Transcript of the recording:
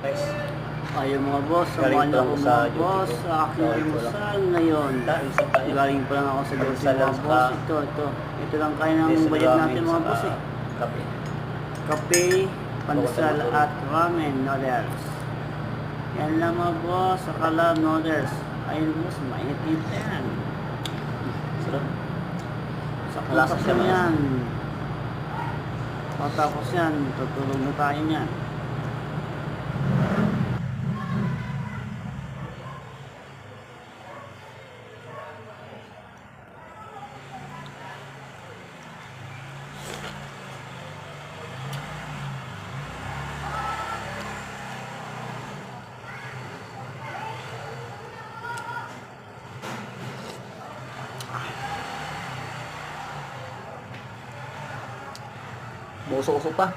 Guys, Ayun mga boss, samahan niyo ako mga boss sa aking almusal ngayon. Galing pa lang ako sa duty mga boss. Ito lang kaya ng budget natin mga boss eh. Kape. Kape, pandesal at ramen noodles. Yan lang mga boss, saka love noodles. Ayun boss, mainit-init yan. Sarap. Sakto sa yan. Pagkatapos yan, tutulog na tayo niyan. Buso-uso pa.